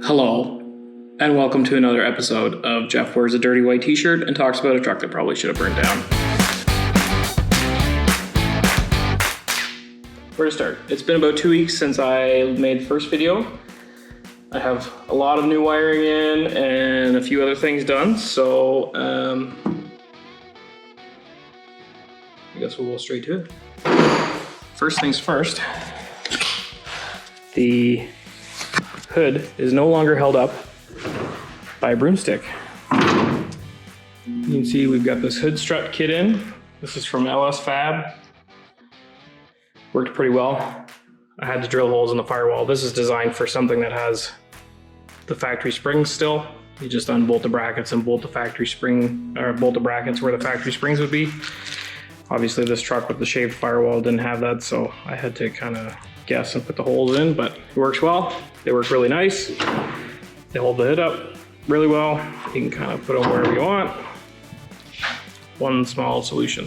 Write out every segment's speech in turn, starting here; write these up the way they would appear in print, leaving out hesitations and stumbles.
Hello, and welcome to another episode of Jeff Wears a Dirty White T-shirt and talks about a truck that probably should have burned down. Where to start? It's been about 2 weeks since I made the first video. I have a lot of new wiring in and a few other things done, so I guess we'll go straight to it. First things first, the hood is no longer held up by a broomstick. You can see we've got this hood strut kit in. This is from LS Fab. Worked pretty well. I had to drill holes in the firewall. This is designed for something that has the factory springs still. You just unbolt the brackets and bolt the factory spring, or bolt the brackets where the factory springs would be. Obviously this truck with the shaved firewall didn't have that, so I had to kind of guess and put the holes in, but it works well. They work really nice. They hold the hood up really well. You can kind of put them wherever you want. One small solution.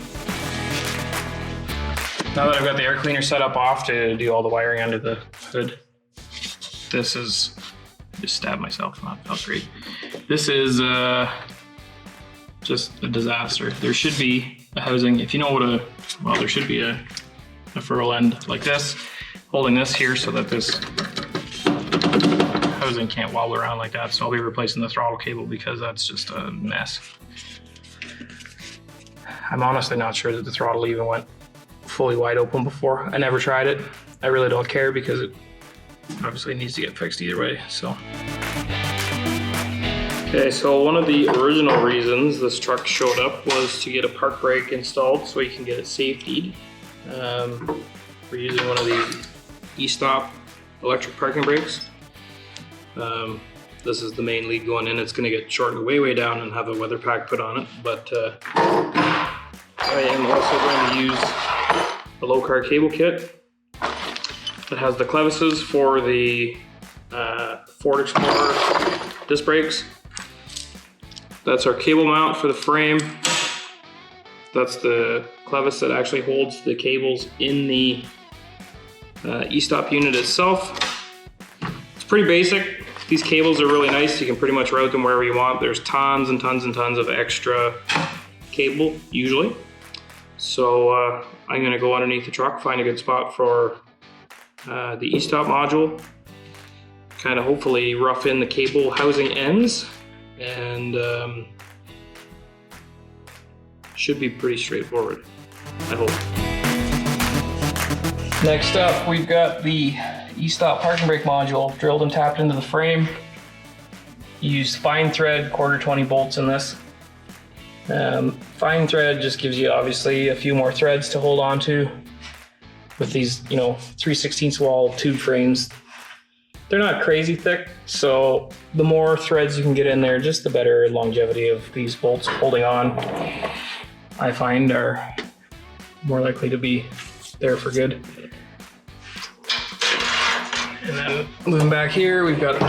Now that I've got the air cleaner set up off to do all the wiring under the hood, this is, just stabbed myself, that felt great. This is just a disaster. There should be a housing, if you know what there should be a ferrule end like this, holding this here so that this housing can't wobble around like that. So I'll be replacing the throttle cable because that's just a mess. I'm honestly not sure that the throttle even went fully wide open before. I never tried it. I really don't care because it obviously needs to get fixed either way, so. Okay, so one of the original reasons this truck showed up was to get a park brake installed so you can get it safetied. We're using one of these E-Stopp electric parking brakes. This is the main lead going in. It's going to get shortened way down and have a weather pack put on it, but I am also going to use a low car cable kit that has the clevises for the Ford Explorer disc brakes. That's our cable mount for the frame. That's the clevis that actually holds the cables in the E-Stopp unit itself. It's pretty basic. These cables are really nice. You can pretty much route them wherever you want. There's tons and tons and tons of extra cable usually. So I'm gonna go underneath the truck, find a good spot for the E-Stopp module, kind of hopefully rough in the cable housing ends, and should be pretty straightforward, I hope. Next up, we've got the E-Stopp parking brake module drilled and tapped into the frame. Use fine thread ¼ 20 bolts in this. Fine thread just gives you obviously a few more threads to hold on to. With these, 3/16 wall tube frames, they're not crazy thick, so the more threads you can get in there, just the better longevity of these bolts holding on, I find, are more likely to be there for good. And then moving back here, we've got the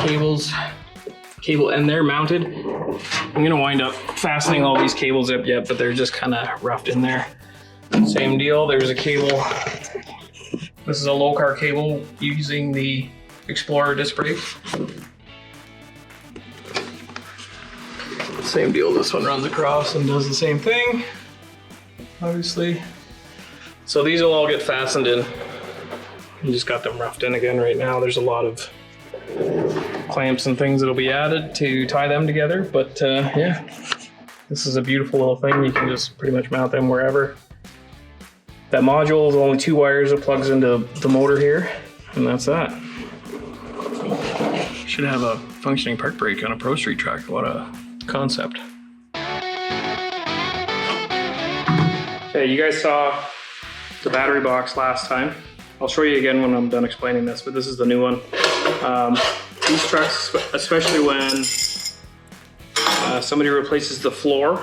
cable end there mounted. I'm gonna wind up fastening all these cables up yet, but they're just kind of roughed in there. Same deal, there's a cable. This is a low car cable using the Explorer disc brake. Same deal, this one runs across and does the same thing, obviously. So these will all get fastened in. You just got them roughed in again right now. There's a lot of clamps and things that'll be added to tie them together, but yeah, this is a beautiful little thing. You can just pretty much mount them wherever. That module is only 2 wires. It plugs into the motor here, and that's that. Should have a functioning park brake on a Pro Street truck. What a concept. Okay, you guys saw the battery box last time. I'll show you again when I'm done explaining this, but this is the new one. These trucks, especially when somebody replaces the floor,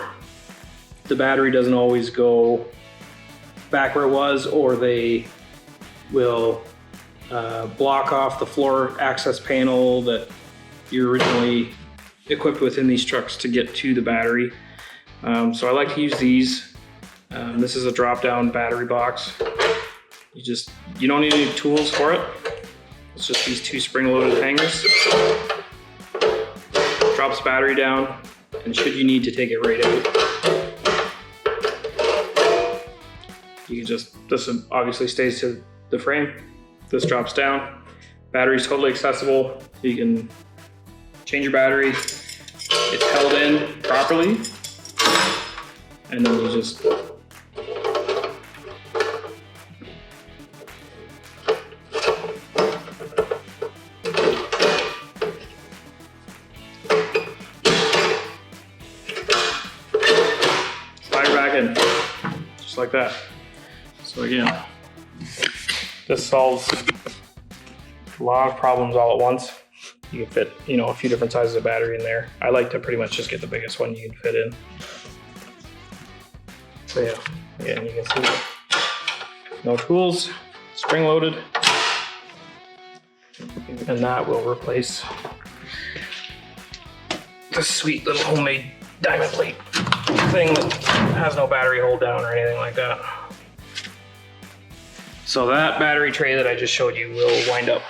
the battery doesn't always go back where it was, or they will block off the floor access panel that you're originally equipped with in these trucks to get to the battery. So I like to use these. This is a drop-down battery box. You don't need any tools for it. It's just these 2 spring-loaded hangers. drops battery down, and should you need to take it right out, you can just, this obviously stays to the frame. This drops down. Battery's totally accessible. You can change your battery. It's held in properly. And then you just slide it back in, just like that. So again, this solves a lot of problems all at once. You can fit, you know, a few different sizes of battery in there. I like to pretty much just get the biggest one you can fit in. So yeah, again, you can see no tools, spring loaded, and that will replace this sweet little homemade diamond plate thing that has no battery hold down or anything like that. So that battery tray that I just showed you will wind up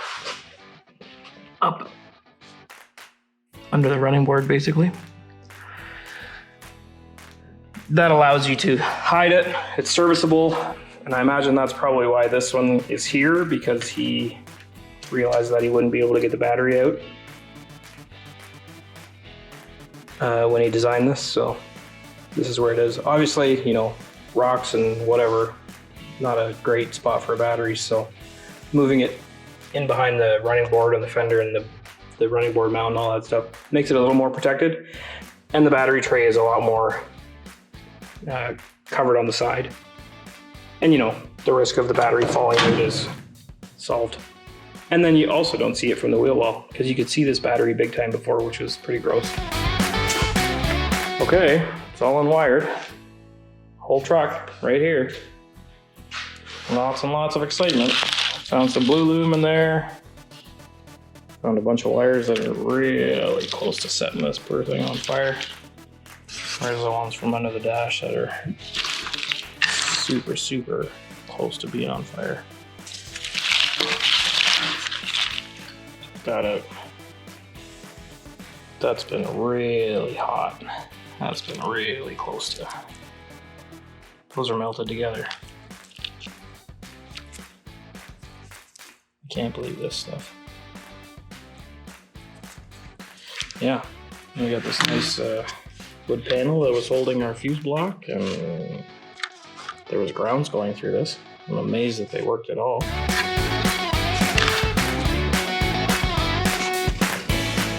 under the running board, basically. That allows you to hide it. It's serviceable, and I imagine that's probably why this one is here, because he realized that he wouldn't be able to get the battery out when he designed this. So this is where it is. Obviously, you know, rocks and whatever, not a great spot for a battery, so moving it in behind the running board and the fender and the running board mount and all that stuff makes it a little more protected, and the battery tray is a lot more covered on the side, and you know, the risk of the battery falling out is solved. And then you also don't see it from the wheel well, because you could see this battery big time before, which was pretty gross. Okay, it's all unwired. Whole truck right here. Lots and lots of excitement. Found some blue loom in there. Found a bunch of wires that are really close to setting this poor thing on fire. There's the ones from under the dash that are super, super close to being on fire. Check that out. That's been really hot. That's been really close to. Those are melted together. I can't believe this stuff. Yeah, we got this nice wood panel that was holding our fuse block, and there was grounds going through this. I'm amazed that they worked at all.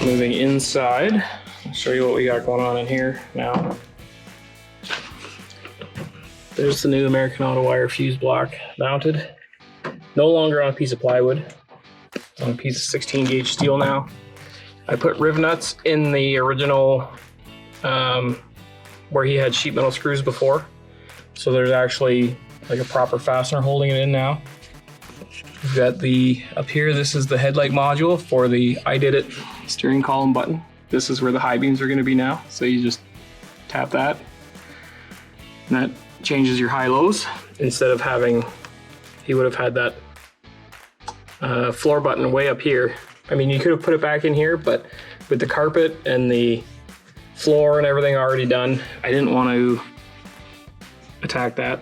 Moving inside, I'll show you what we got going on in here now. There's the new American Auto Wire fuse block mounted. No longer on a piece of plywood, on a piece of 16 gauge steel now. I put riv nuts in the original where he had sheet metal screws before. So there's actually like a proper fastener holding it in now. We've got the, up here, this is the headlight module for the I Did It steering column button. This is where the high beams are gonna be now. So you just tap that, and that changes your high lows. Instead of having, he would have had that floor button way up here. I mean, you could have put it back in here, but with the carpet and the floor and everything already done, I didn't want to attack that,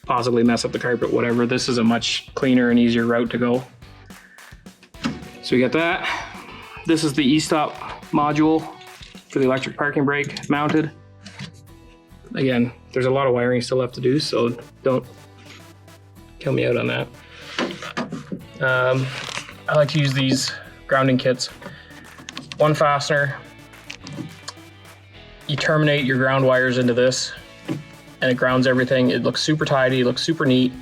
possibly mess up the carpet, whatever. This is a much cleaner and easier route to go. So we got that. This is the E-Stopp module for the electric parking brake mounted. Again, there's a lot of wiring still left to do, so don't kill me out on that. I like to use these grounding kits. One fastener, you terminate your ground wires into this, and it grounds everything. It looks super tidy, it looks super neat.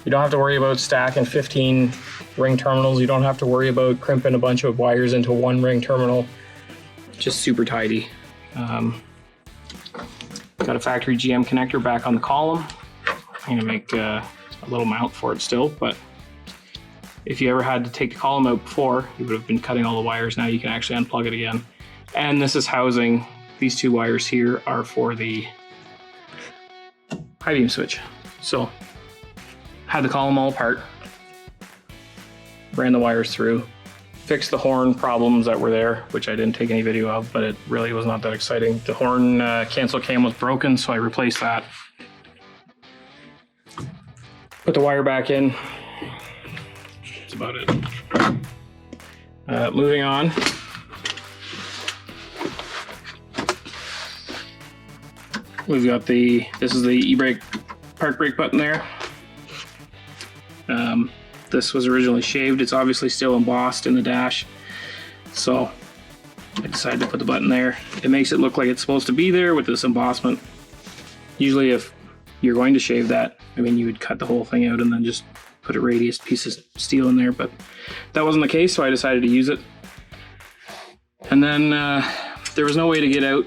You don't have to worry about stacking 15 ring terminals. You don't have to worry about crimping a bunch of wires into one ring terminal. Just super tidy. Got a factory GM connector back on the column. I'm gonna make a little mount for it still, but if you ever had to take the column out before, you would have been cutting all the wires. Now you can actually unplug it again. And this is housing, these two wires here are for the high beam switch. So, had the column all apart, ran the wires through, fixed the horn problems that were there, which I didn't take any video of, but it really was not that exciting. The horn cancel cam was broken, so I replaced that. Put the wire back in. That's about it. Moving on. We've got this is the e-brake park brake button there. This was originally shaved. It's obviously still embossed in the dash. So I decided to put the button there. It makes it look like it's supposed to be there with this embossment. Usually if you're going to shave that, I mean, you would cut the whole thing out and then just put a radius piece of steel in there, but that wasn't the case, so I decided to use it. And then there was no way to get out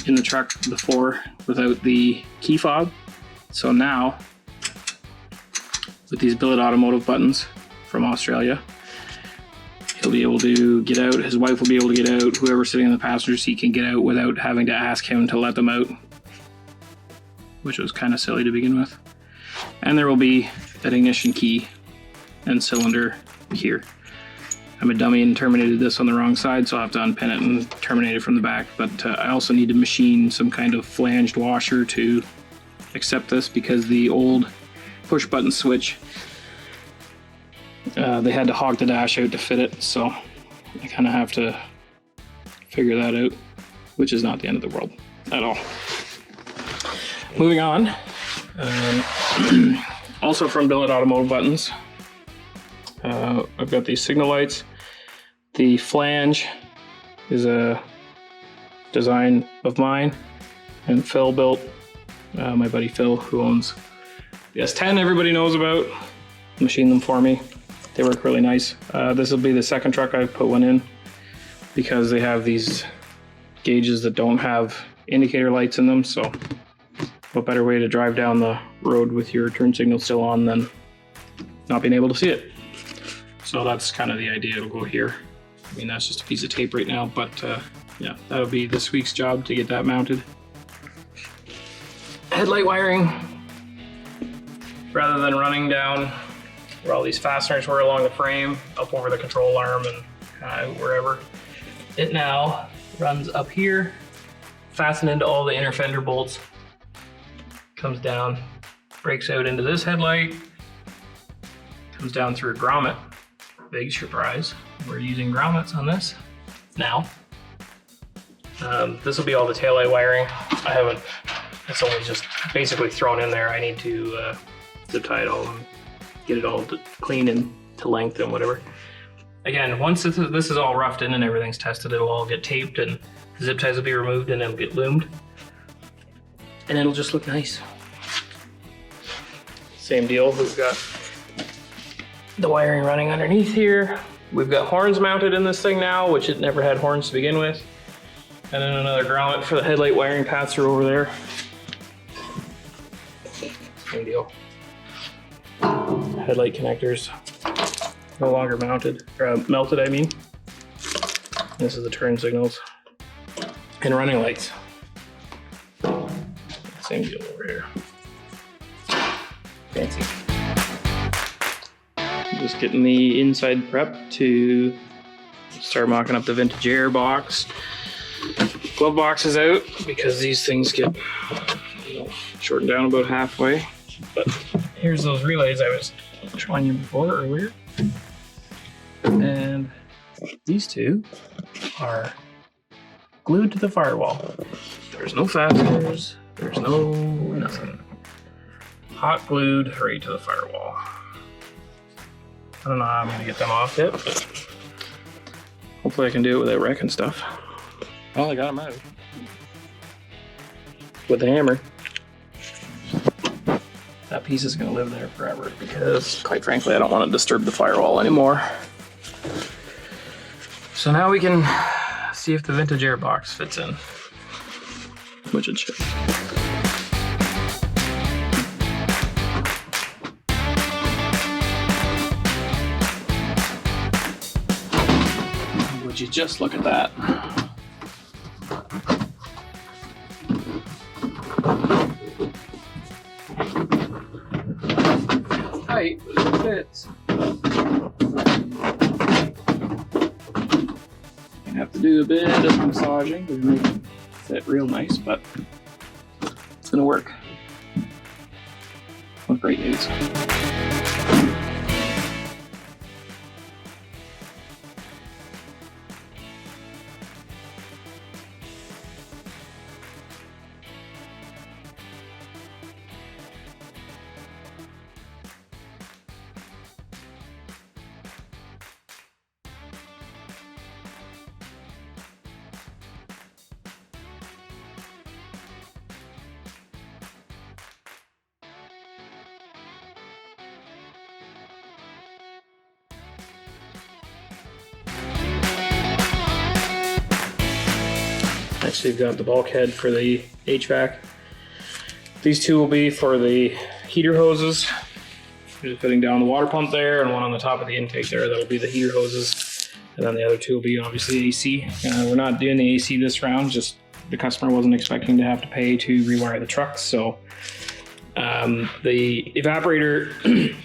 in the truck before without the key fob. So now, with these Billet Automotive buttons from Australia, he'll be able to get out, his wife will be able to get out, whoever's sitting in the passenger seat can get out without having to ask him to let them out, which was kind of silly to begin with. And there will be an ignition key and cylinder here. I'm a dummy and terminated this on the wrong side, so I'll have to unpin it and terminate it from the back. But I also need to machine some kind of flanged washer to accept this, because the old push button switch, they had to hog the dash out to fit it, so I kind of have to figure that out, which is not the end of the world at all. Moving on, also from Billet Automotive buttons, I've got these signal lights. The flange is a design of mine, and Phil built, my buddy Phil, who owns the S10 everybody knows about, machined them for me. They work really nice. This will be the second truck I've put one in, because they have these gauges that don't have indicator lights in them, so what better way to drive down the road with your turn signal still on than not being able to see it. So that's kind of the idea. It'll go here. I mean, that's just a piece of tape right now, but yeah, that'll be this week's job to get that mounted. Headlight wiring, rather than running down where all these fasteners were along the frame, up over the control arm and wherever, it now runs up here, fastened into all the inner fender bolts, comes down, breaks out into this headlight, comes down through a grommet. Big surprise, we're using grommets on this now. This will be all the taillight wiring. I haven't, it's only just basically thrown in there. I need to zip tie it all and get it all clean and to length and whatever. Again, once this is all roughed in and everything's tested, it'll all get taped and the zip ties will be removed and it'll get loomed. And it'll just look nice. Same deal, we've got the wiring running underneath here. We've got horns mounted in this thing now, which it never had horns to begin with. And then another grommet for the headlight wiring paths are over there. Same deal. Headlight connectors, no longer mounted, or melted I mean. This is the turn signals. And running lights. Same deal over here. Fancy. Just getting the inside prep to start mocking up the vintage air box. Glove box is out because these things get, you know, shortened down about halfway. But here's those relays I was showing you before earlier. And these two are glued to the firewall. There's no fasteners, there's no nothing. Hot glued right to the firewall. I don't know how I'm gonna get them off yet, but hopefully I can do it without wrecking stuff. Well, I got them out. With the hammer. That piece is gonna live there forever because, quite frankly, I don't want to disturb the firewall anymore. So now we can see if the vintage air box fits in, which it should. Would you just look at that? Tight, but it fits. do a bit of massaging to make it fit real nice, but it's gonna work. With great news. Next, we've got the bulkhead for the HVAC. These two will be for the heater hoses. Just putting down the water pump there, and one on the top of the intake there. That'll be the heater hoses. And then the other two will be obviously AC. We're not doing the AC this round, just the customer wasn't expecting to have to pay to rewire the trucks. So the evaporator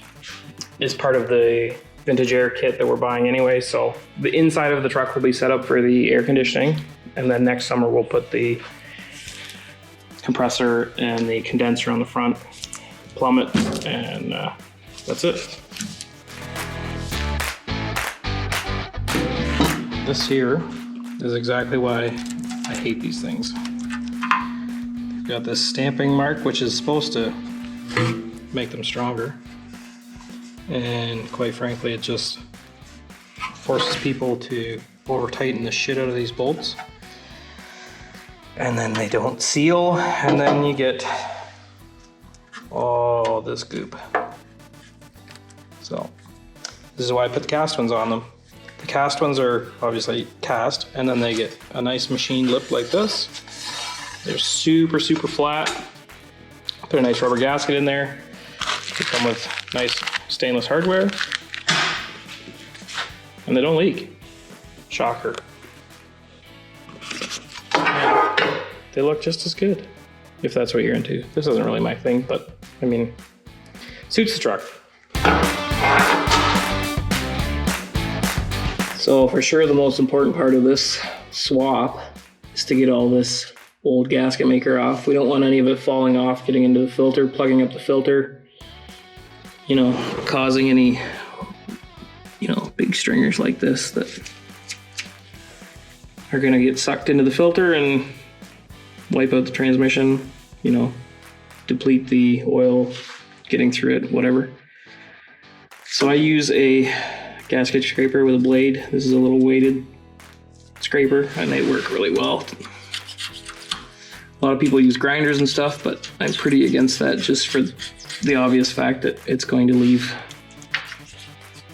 is part of the vintage air kit that we're buying anyway. So the inside of the truck will be set up for the air conditioning. And then next summer we'll put the compressor and the condenser on the front, plumb it, and that's it. This here is exactly why I hate these things. They've got this stamping mark, which is supposed to make them stronger. And quite frankly, it just forces people to over tighten the shit out of these bolts. And then they don't seal, and then you get all this goop. So this is why I put the cast ones on them. The cast ones are obviously cast, and then they get a nice machine lip like this. They're super, super flat. Put a nice rubber gasket in there. They come with nice stainless hardware. And they don't leak. Shocker. They look just as good, if that's what you're into. This isn't really my thing, but I mean, suits the truck. So for sure the most important part of this swap is to get all this old gasket maker off. We don't want any of it falling off, getting into the filter, plugging up the filter, you know, causing any, you know, big stringers like this that are gonna get sucked into the filter and wipe out the transmission, you know, deplete the oil getting through it, whatever. So I use a gasket scraper with a blade. This is a little weighted scraper, and they work really well. A lot of people use grinders and stuff, but I'm pretty against that just for the obvious fact that it's going to leave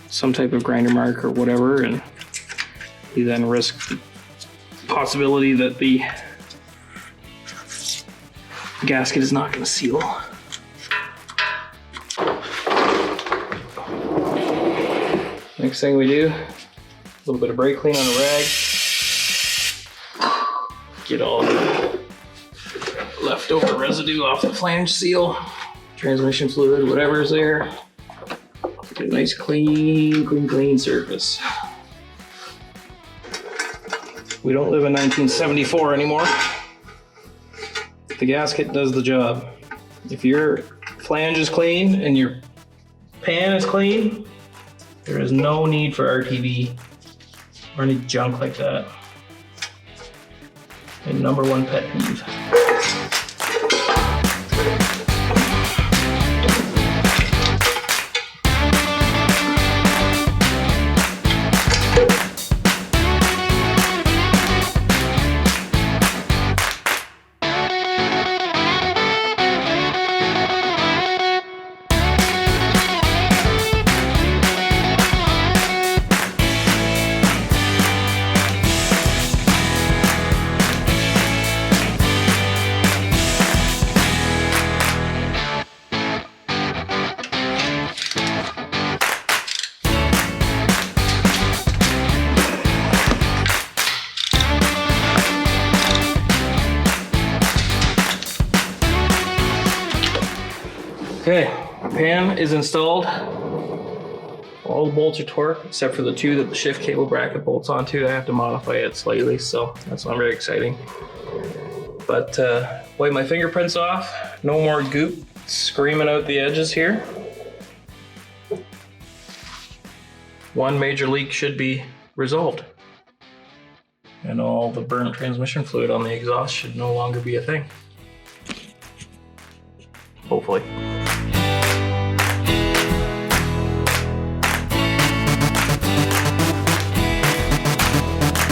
some type of grinder mark or whatever, and you then risk the possibility that the gasket is not going to seal. Next thing we do, a little bit of brake clean on a rag. Get all the leftover residue off the flange seal, transmission fluid, whatever's there. Get a nice clean surface. We don't live in 1974 anymore. The gasket does the job. If your flange is clean and your pan is clean, there is no need for RTV or any junk like that. My number one pet peeve. Okay, pan is installed. all the bolts are torqued except for the two that the shift cable bracket bolts onto. I have to modify it slightly, so that's not very exciting. But wipe my fingerprints off. No more goop screaming out the edges here. One major leak should be resolved. And all the burnt transmission fluid on the exhaust should no longer be a thing. Hopefully.